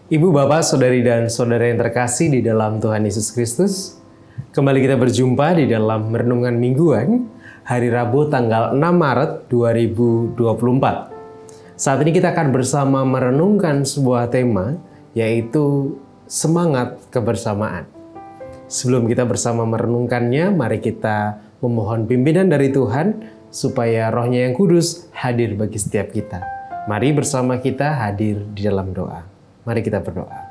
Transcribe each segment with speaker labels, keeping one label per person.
Speaker 1: Ibu, Bapak, Saudari, dan Saudara yang terkasih di dalam Tuhan Yesus Kristus, kembali kita berjumpa di dalam Merenungan Mingguan, hari Rabu tanggal 6 Maret 2024. Saat ini kita akan bersama merenungkan sebuah tema, yaitu semangat kebersamaan. Sebelum kita bersama merenungkannya, mari kita memohon pimpinan dari Tuhan, supaya Roh-Nya yang kudus hadir bagi setiap kita. Mari bersama kita hadir di dalam doa. Mari kita berdoa.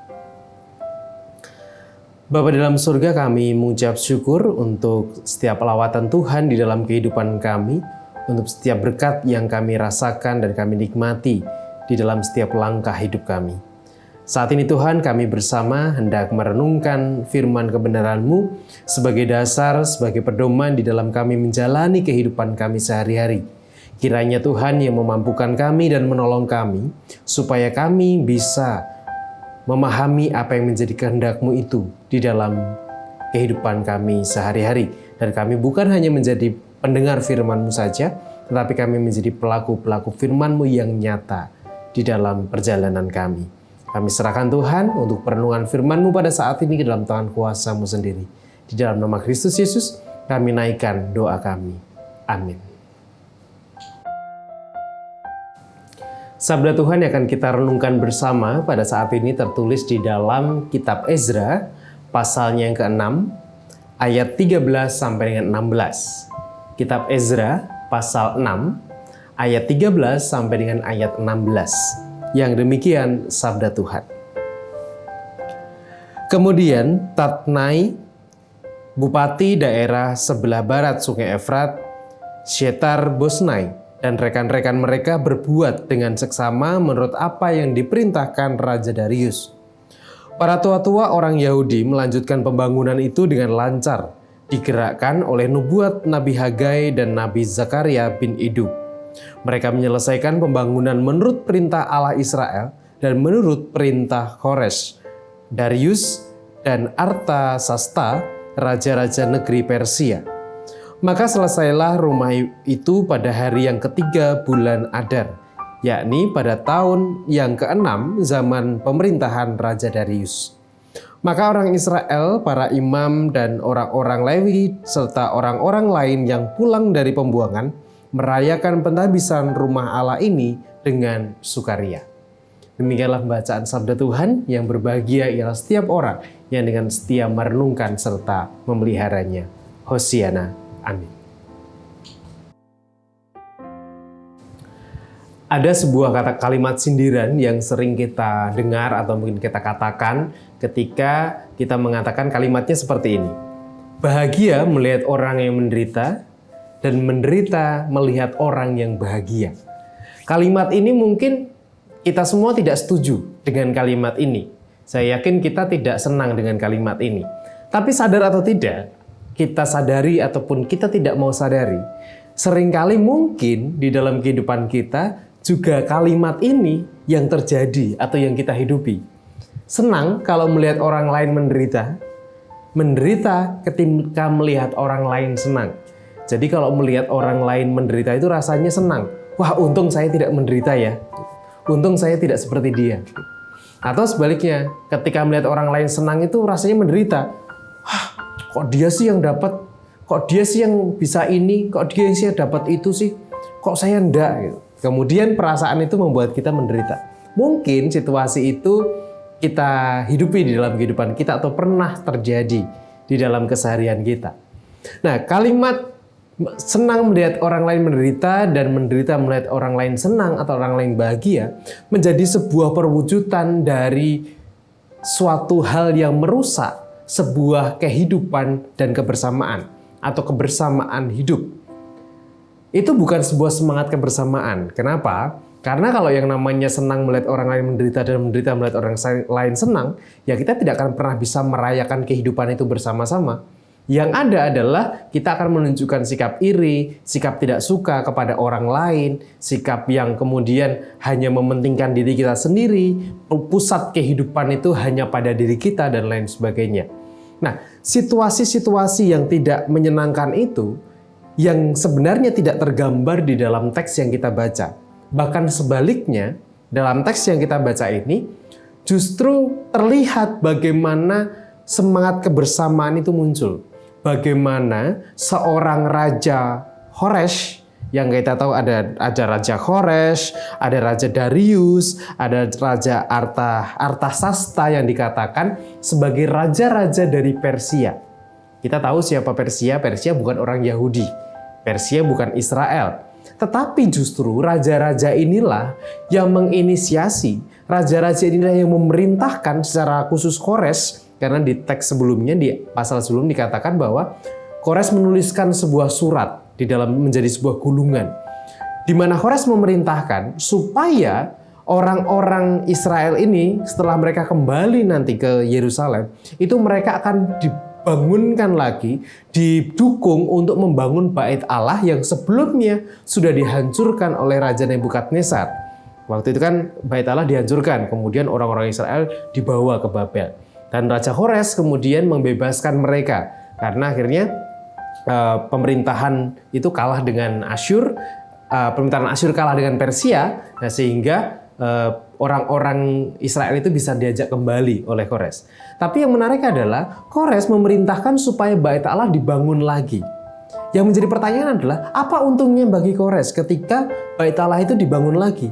Speaker 1: Bapa dalam surga, kami mengucap syukur untuk setiap lawatan Tuhan di dalam kehidupan kami, untuk setiap berkat yang kami rasakan dan kami nikmati di dalam setiap langkah hidup kami. Saat ini Tuhan, kami bersama hendak merenungkan firman kebenaran-Mu sebagai dasar, sebagai pedoman di dalam kami menjalani kehidupan kami sehari-hari. Kiranya Tuhan yang memampukan kami dan menolong kami, supaya kami bisa memahami apa yang menjadi kehendak-Mu itu di dalam kehidupan kami sehari-hari. Dan kami bukan hanya menjadi pendengar firman-Mu saja, tetapi kami menjadi pelaku-pelaku firman-Mu yang nyata di dalam perjalanan kami. Kami serahkan Tuhan untuk perenungan firman-Mu pada saat ini ke dalam tangan kuasa-Mu sendiri. Di dalam nama Kristus Yesus, kami naikkan doa kami. Amin. Sabda Tuhan yang akan kita renungkan bersama pada saat ini tertulis di dalam kitab Ezra, pasalnya yang ke-6, ayat 13 sampai dengan 16. Kitab Ezra, pasal 6, ayat 13 sampai dengan ayat 16. Yang demikian sabda Tuhan. Kemudian Tatnai, bupati daerah sebelah barat Sungai Efrat, Syetar-Bosnai, dan rekan-rekan mereka berbuat dengan seksama menurut apa yang diperintahkan Raja Darius. Para tua-tua orang Yahudi melanjutkan pembangunan itu dengan lancar, digerakkan oleh nubuat Nabi Hagai dan Nabi Zakaria bin Iddo. Mereka menyelesaikan pembangunan menurut perintah Allah Israel dan menurut perintah Kores, Darius, dan Artasasta, raja-raja negeri Persia. Maka selesailah rumah itu pada hari yang ketiga bulan Adar, yakni pada tahun yang ke-6 zaman pemerintahan Raja Darius. Maka orang Israel, para imam dan orang-orang Lewi, serta orang-orang lain yang pulang dari pembuangan, merayakan pentahbisan rumah Allah ini dengan sukaria. Demikianlah bacaan sabda Tuhan. Yang berbahagia ialah setiap orang yang dengan setia merenungkan serta memeliharanya. Hosiana. Amin. Ada sebuah kalimat sindiran yang sering kita dengar atau mungkin kita katakan ketika kita mengatakan kalimatnya seperti ini. Bahagia melihat orang yang menderita dan menderita melihat orang yang bahagia. Kalimat ini mungkin kita semua tidak setuju dengan kalimat ini. Saya yakin kita tidak senang dengan kalimat ini. Tapi sadar atau tidak, kita sadari ataupun kita tidak mau sadari, seringkali mungkin di dalam kehidupan kita juga kalimat ini yang terjadi atau yang kita hidupi. Senang kalau melihat orang lain menderita, menderita ketika melihat orang lain senang. Jadi kalau melihat orang lain menderita itu rasanya senang. Wah, untung saya tidak menderita ya. Untung saya tidak seperti dia. Atau sebaliknya, ketika melihat orang lain senang itu rasanya menderita. Kok dia sih yang dapat? Kok dia sih yang bisa ini? Kok dia sih yang dapat itu sih? Kok saya enggak? Gitu. Kemudian perasaan itu membuat kita menderita. Mungkin situasi itu kita hidupi di dalam kehidupan kita atau pernah terjadi di dalam keseharian kita. Nah, kalimat senang melihat orang lain menderita dan menderita melihat orang lain senang atau orang lain bahagia menjadi sebuah perwujudan dari suatu hal yang merusak sebuah kehidupan dan kebersamaan atau kebersamaan hidup. Itu bukan sebuah semangat kebersamaan. Kenapa? Karena kalau yang namanya senang melihat orang lain menderita dan menderita melihat orang lain senang, ya kita tidak akan pernah bisa merayakan kehidupan itu bersama-sama. Yang ada adalah kita akan menunjukkan sikap iri, sikap tidak suka kepada orang lain, sikap yang kemudian hanya mementingkan diri kita sendiri, pusat kehidupan itu hanya pada diri kita dan lain sebagainya. Nah, situasi-situasi yang tidak menyenangkan itu yang sebenarnya tidak tergambar di dalam teks yang kita baca. Bahkan sebaliknya, dalam teks yang kita baca ini justru terlihat bagaimana semangat kebersamaan itu muncul. Bagaimana seorang Raja Horesh, yang kita tahu ada Raja Horesh, ada Raja Darius, ada Raja Artasasta yang dikatakan sebagai raja-raja dari Persia. Kita tahu siapa Persia. Persia bukan orang Yahudi. Persia bukan Israel. Tetapi justru raja-raja inilah yang menginisiasi, raja-raja inilah yang memerintahkan secara khusus Kores, karena di teks sebelumnya, di pasal sebelum dikatakan bahwa Kores menuliskan sebuah surat di dalam menjadi sebuah gulungan, di mana Kores memerintahkan supaya orang-orang Israel ini setelah mereka kembali nanti ke Yerusalem, itu mereka akan dibangunkan lagi, didukung untuk membangun bait Allah yang sebelumnya sudah dihancurkan oleh Raja Nebukadnezar. Waktu itu kan bait Allah dihancurkan, kemudian orang-orang Israel dibawa ke Babel. Dan Raja Kores kemudian membebaskan mereka, karena akhirnya pemerintahan itu kalah dengan Asyur, pemerintahan Asyur kalah dengan Persia, nah sehingga orang-orang Israel itu bisa diajak kembali oleh Kores. Tapi yang menarik adalah Kores memerintahkan supaya bait Allah dibangun lagi. Yang menjadi pertanyaan adalah, apa untungnya bagi Kores ketika bait Allah itu dibangun lagi?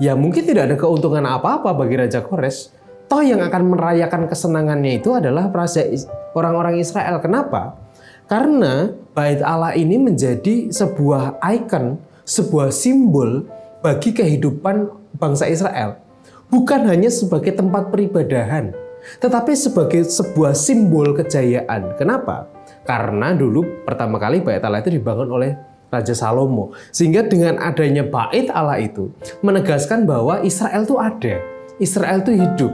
Speaker 1: Ya mungkin tidak ada keuntungan apa-apa bagi Raja Kores. Toh yang akan merayakan kesenangannya itu adalah orang-orang Israel. Kenapa? Karena bait Allah ini menjadi sebuah ikon, sebuah simbol bagi kehidupan bangsa Israel. Bukan hanya sebagai tempat peribadahan, tetapi sebagai sebuah simbol kejayaan. Kenapa? Karena dulu pertama kali bait Allah itu dibangun oleh Raja Salomo. Sehingga dengan adanya bait Allah itu menegaskan bahwa Israel itu ada. Israel itu hidup.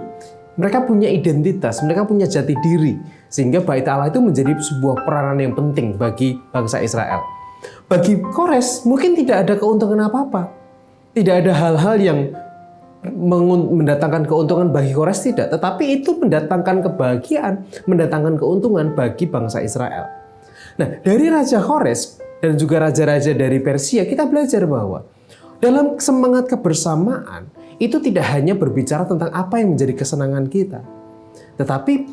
Speaker 1: Mereka punya identitas, mereka punya jati diri. Sehingga bait Allah itu menjadi sebuah peranan yang penting bagi bangsa Israel. Bagi Kores mungkin tidak ada keuntungan apa-apa. Tidak ada hal-hal yang mendatangkan keuntungan bagi Kores, tidak. Tetapi itu mendatangkan kebahagiaan, mendatangkan keuntungan bagi bangsa Israel. Nah, dari Raja Kores dan juga raja-raja dari Persia, kita belajar bahwa dalam semangat kebersamaan, itu tidak hanya berbicara tentang apa yang menjadi kesenangan kita. Tetapi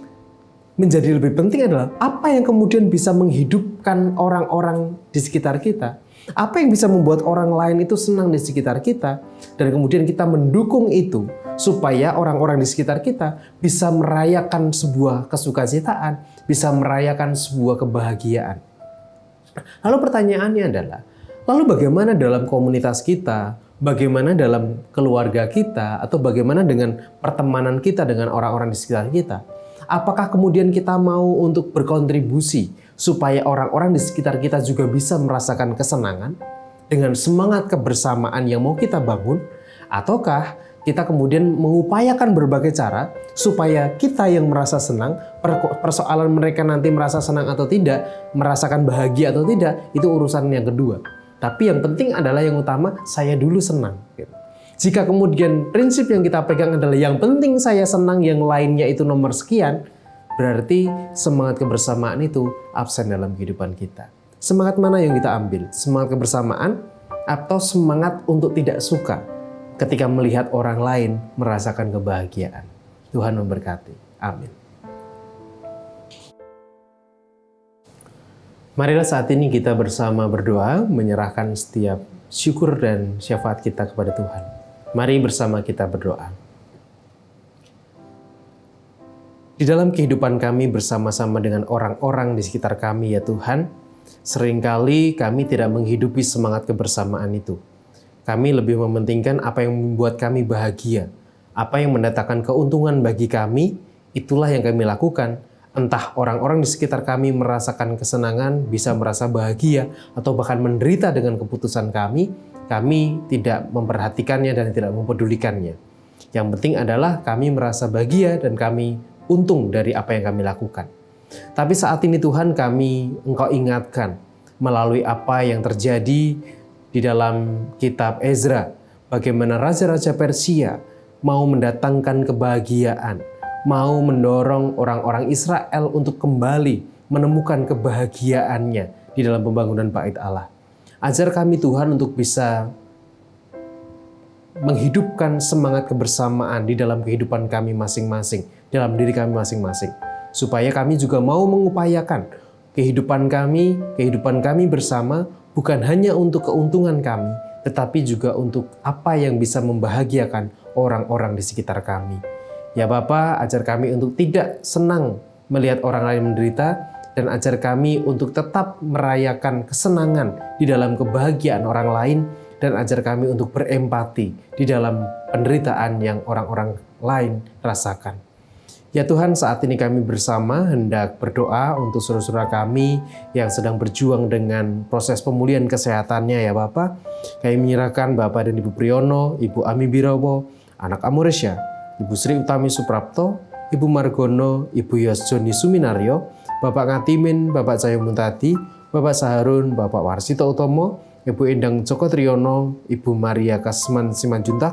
Speaker 1: menjadi lebih penting adalah apa yang kemudian bisa menghidupkan orang-orang di sekitar kita. Apa yang bisa membuat orang lain itu senang di sekitar kita. Dan kemudian kita mendukung itu supaya orang-orang di sekitar kita bisa merayakan sebuah kesukacitaan, bisa merayakan sebuah kebahagiaan. Lalu pertanyaannya adalah, lalu bagaimana dalam komunitas kita? Bagaimana dalam keluarga kita, atau bagaimana dengan pertemanan kita dengan orang-orang di sekitar kita? Apakah kemudian kita mau untuk berkontribusi supaya orang-orang di sekitar kita juga bisa merasakan kesenangan dengan semangat kebersamaan yang mau kita bangun? Ataukah kita kemudian mengupayakan berbagai cara supaya kita yang merasa senang, persoalan mereka nanti merasa senang atau tidak, merasakan bahagia atau tidak, itu urusan yang kedua. Tapi yang penting adalah yang utama, saya dulu senang. Jika kemudian prinsip yang kita pegang adalah yang penting saya senang, yang lainnya itu nomor sekian, berarti semangat kebersamaan itu absen dalam kehidupan kita. Semangat mana yang kita ambil? Semangat kebersamaan atau semangat untuk tidak suka ketika melihat orang lain merasakan kebahagiaan? Tuhan memberkati. Amin. Marilah saat ini kita bersama berdoa, menyerahkan setiap syukur dan syafaat kita kepada Tuhan. Mari bersama kita berdoa. Di dalam kehidupan kami bersama-sama dengan orang-orang di sekitar kami, ya Tuhan, seringkali kami tidak menghidupi semangat kebersamaan itu. Kami lebih mementingkan apa yang membuat kami bahagia, apa yang mendatangkan keuntungan bagi kami, itulah yang kami lakukan. Entah orang-orang di sekitar kami merasakan kesenangan, bisa merasa bahagia, atau bahkan menderita dengan keputusan kami tidak memperhatikannya dan tidak mempedulikannya. Yang penting adalah kami merasa bahagia dan kami untung dari apa yang kami lakukan. Tapi saat ini Tuhan, Engkau ingatkan melalui apa yang terjadi di dalam kitab Ezra, bagaimana raja-raja Persia mau mendatangkan kebahagiaan, mau mendorong orang-orang Israel untuk kembali menemukan kebahagiaannya di dalam pembangunan bait Allah. Ajar kami Tuhan untuk bisa menghidupkan semangat kebersamaan di dalam kehidupan kami masing-masing, dalam diri kami masing-masing. Supaya kami juga mau mengupayakan kehidupan kami bersama bukan hanya untuk keuntungan kami, tetapi juga untuk apa yang bisa membahagiakan orang-orang di sekitar kami. Ya Bapa, ajar kami untuk tidak senang melihat orang lain menderita, dan ajar kami untuk tetap merayakan kesenangan di dalam kebahagiaan orang lain, dan ajar kami untuk berempati di dalam penderitaan yang orang-orang lain rasakan. Ya Tuhan, saat ini kami bersama hendak berdoa untuk saudara-saudara kami yang sedang berjuang dengan proses pemulihan kesehatannya ya Bapak. Kami menyerahkan Bapak dan Ibu Priyono, Ibu Ami Birowo, anak Amoresya, Ibu Sri Utami Suprapto, Ibu Margono, Ibu Yosjoni Suminaryo, Bapak Ngatimin, Bapak Cahyo Muntadi, Bapak Saharun, Bapak Warsito Utomo, Ibu Endang Joko Triyono, Ibu Maria Kasman Simanjuntak,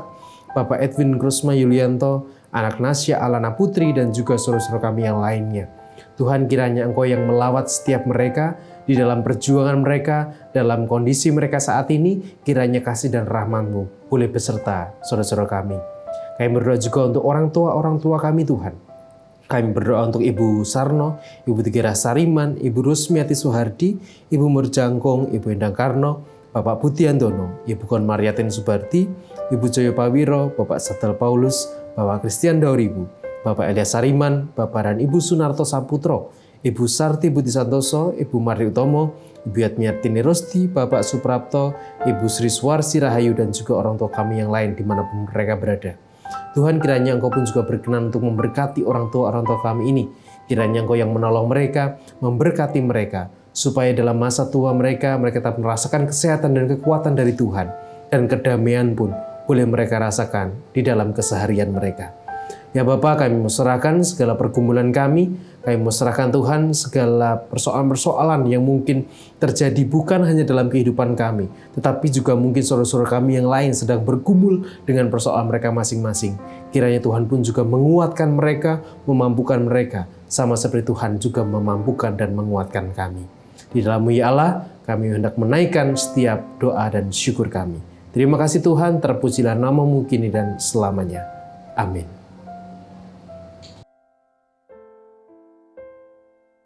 Speaker 1: Bapak Edwin Krusma Yulianto, anak Nasya Alana Putri, dan juga saudara-saudara kami yang lainnya. Tuhan, kiranya Engkau yang melawat setiap mereka di dalam perjuangan mereka, dalam kondisi mereka saat ini, kiranya kasih dan rahmat-Mu boleh beserta saudara-saudara kami. Kami berdoa juga untuk orang tua kami Tuhan. Kami berdoa untuk Ibu Sarno, Ibu Tigera Sariman, Ibu Rusmiati Suhardi, Ibu Murjangkong, Ibu Endang Karno, Bapak Budiantono, Ibu Kon Mariatin Subardi, Ibu Joyo Pawiro, Bapak Sadal Paulus, Bapak Christian Dauribu, Bapak Elias Sariman, Bapak dan Ibu Sunarto Saputro, Ibu Sarti Budi Santoso, Ibu Mardi Utomo, Ibu Yatmiartini Rosti, Bapak Suprapto, Ibu Sri Suwarsi Rahayu, dan juga orang tua kami yang lain dimanapun mereka berada. Tuhan, kiranya Engkau pun juga berkenan untuk memberkati orang tua kami ini. Kiranya Engkau yang menolong mereka, memberkati mereka, supaya dalam masa tua mereka tetap merasakan kesehatan dan kekuatan dari Tuhan, dan kedamaian pun boleh mereka rasakan di dalam keseharian mereka. Ya Bapa, kami mau serahkan segala pergumulan kami mau serahkan Tuhan segala persoalan-persoalan yang mungkin terjadi bukan hanya dalam kehidupan kami, tetapi juga mungkin saudara-saudara kami yang lain sedang bergumul dengan persoalan mereka masing-masing. Kiranya Tuhan pun juga menguatkan mereka, memampukan mereka, sama seperti Tuhan juga memampukan dan menguatkan kami. Di dalam-Mu ya Allah, kami hendak menaikkan setiap doa dan syukur kami. Terima kasih Tuhan, terpujilah nama-Mu kini dan selamanya. Amin.